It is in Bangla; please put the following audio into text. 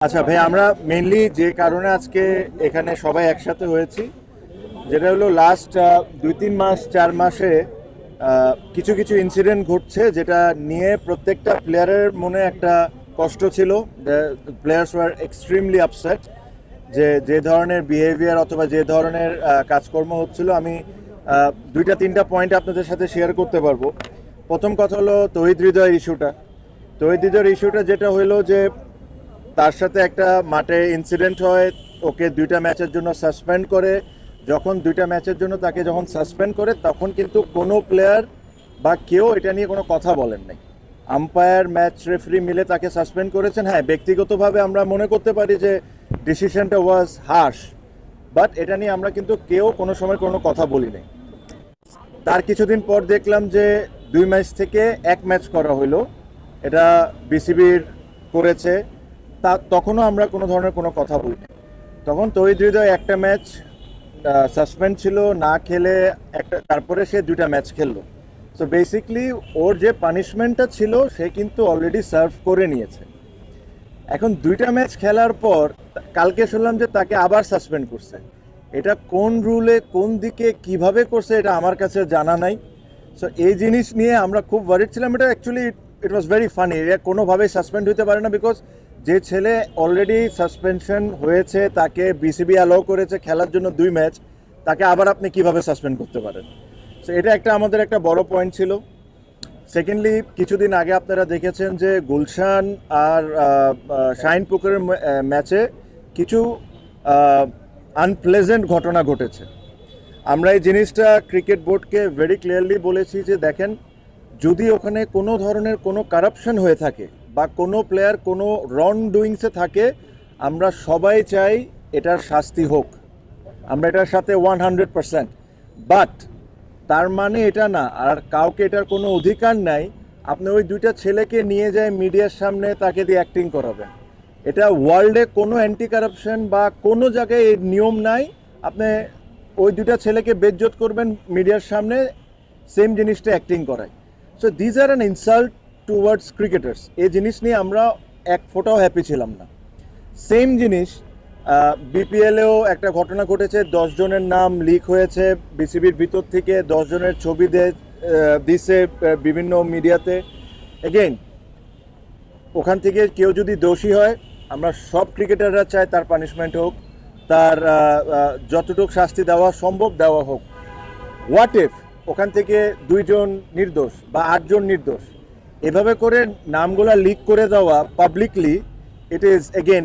আচ্ছা ভাই, আমরা মেইনলি যে কারণে আজকে এখানে সবাই একসাথে হয়েছি, যেটা হলো লাস্ট 2-3 মাস 4 মাসে কিছু কিছু ইনসিডেন্ট ঘটছে, যেটা নিয়ে প্রত্যেকটা প্লেয়ারের মনে একটা কষ্ট ছিল। প্লেয়ার্স ওয়ার এক্সট্রিমলি আপসেট যে যে ধরনের বিহেভিয়ার অথবা যে ধরনের কাজকর্ম হচ্ছিল। আমি 2-3টা পয়েন্ট আপনাদের সাথে শেয়ার করতে পারবো। প্রথম কথা হলো তৌহিদ হৃদয়ের ইস্যুটা। তৌহিদ হৃদয়ের ইস্যুটা যেটা হলো যে তার সাথে একটা মাঠে ইনসিডেন্ট হয়, ওকে 2টা ম্যাচের জন্য সাসপেন্ড করে। যখন 2টা ম্যাচের জন্য তাকে যখন সাসপেন্ড করে, তখন কিন্তু কোনো প্লেয়ার বা কেউ এটা নিয়ে কোনো কথা বলেন নাই। আম্পায়ার, ম্যাচ রেফারি মিলে তাকে সাসপেন্ড করেছেন। হ্যাঁ, ব্যক্তিগতভাবে আমরা মনে করতে পারি যে ডিসিশনটা ওয়াজ হার্শ, বাট এটা নিয়ে আমরা কিন্তু কেউ কোনো সময় কোনো কথা বলি নাই। তার কিছুদিন পর দেখলাম যে 2 ম্যাচ থেকে 1 ম্যাচ করা হলো, এটা বিসিবির করেছে। তখনও আমরা কোনো ধরনের কোনো কথা বলিনি। তখন তৌহিদ হৃদয় একটা ম্যাচ সাসপেন্ড ছিল, না খেলে একটা, তারপরে সে 2টা ম্যাচ খেললো। সো বেসিকলি ওর যে পানিশমেন্টটা ছিল সে কিন্তু অলরেডি সার্ভ করে নিয়েছে। এখন 2টা ম্যাচ খেলার পর কালকে শুনলাম যে তাকে আবার সাসপেন্ড করছে। এটা কোন রুলে, কোন দিকে, কিভাবে করছে, এটা আমার কাছে জানা নাই। সো এই জিনিস নিয়ে আমরা খুব ওয়ারিড ছিলাম। এটা actually it was very funny. এটা কোনোভাবেই সাসপেন্ড হতে পারে না, বিকজ যে ছেলে অলরেডি সাসপেনশন হয়েছে, তাকে বিসিবি অ্যালাউ করেছে খেলার জন্য 2 ম্যাচ, তাকে আবার আপনি কিভাবে সাসপেন্ড করতে পারেন? সো এটা একটা আমাদের একটা বড় পয়েন্ট ছিল। সেকেন্ডলি, কিছুদিন আগে আপনারা দেখেছেন যে গুলশান আর শাহিনপুকুরের ম্যাচে কিছু আনপ্লেজেন্ট ঘটনা ঘটেছে। আমরা এই জিনিসটা ক্রিকেট বোর্ডকে ভেরি ক্লিয়ারলি বলেছি যে দেখেন, যদি ওখানে কোনো ধরনের কোনো কারাপশন হয়ে থাকে বা কোনো প্লেয়ার কোনো রং ডুইংসে থাকে, আমরা সবাই চাই এটার শাস্তি হোক, আমরা এটার সাথে 100%। বাট তার মানে এটা না আর কাউকে এটার কোনো অধিকার নাই আপনি ওই 2টা ছেলেকে নিয়ে যায় মিডিয়ার সামনে তাকে দিয়ে অ্যাক্টিং করাবেন। এটা ওয়ার্ল্ডে কোনো অ্যান্টি কারাপশন বা কোনো জায়গায় এই নিয়ম নাই। আপনি ওই 2টা ছেলেকে বেজ্জত করবেন মিডিয়ার সামনে, সেম জিনিসটা অ্যাক্টিং করায়। So these are an insult towards cricketers. এই জিনিস নিয়ে আমরা এক ফোঁটাও হ্যাপি ছিলাম না। সেম জিনিস বিপিএলেও একটা ঘটনা ঘটেছে। 10 জনের নাম লিক হয়েছে বিসিবির ভিতর থেকে, 10 জনের ছবি দিছে বিভিন্ন মিডিয়াতে। এগেইন, ওখান থেকে কেউ যদি দোষী হয়, আমরা সব ক্রিকেটাররা চাই তার পানিশমেন্ট হোক, তার যতটুকু শাস্তি দেওয়া সম্ভব দেওয়া হোক। হোয়াট ইফ ওখান থেকে 2 জন নির্দোষ বা 8 জন নির্দোষ, এভাবে করে নামগুলা লিক করে দেওয়া পাবলিকলি, ইট ইজ এগেইন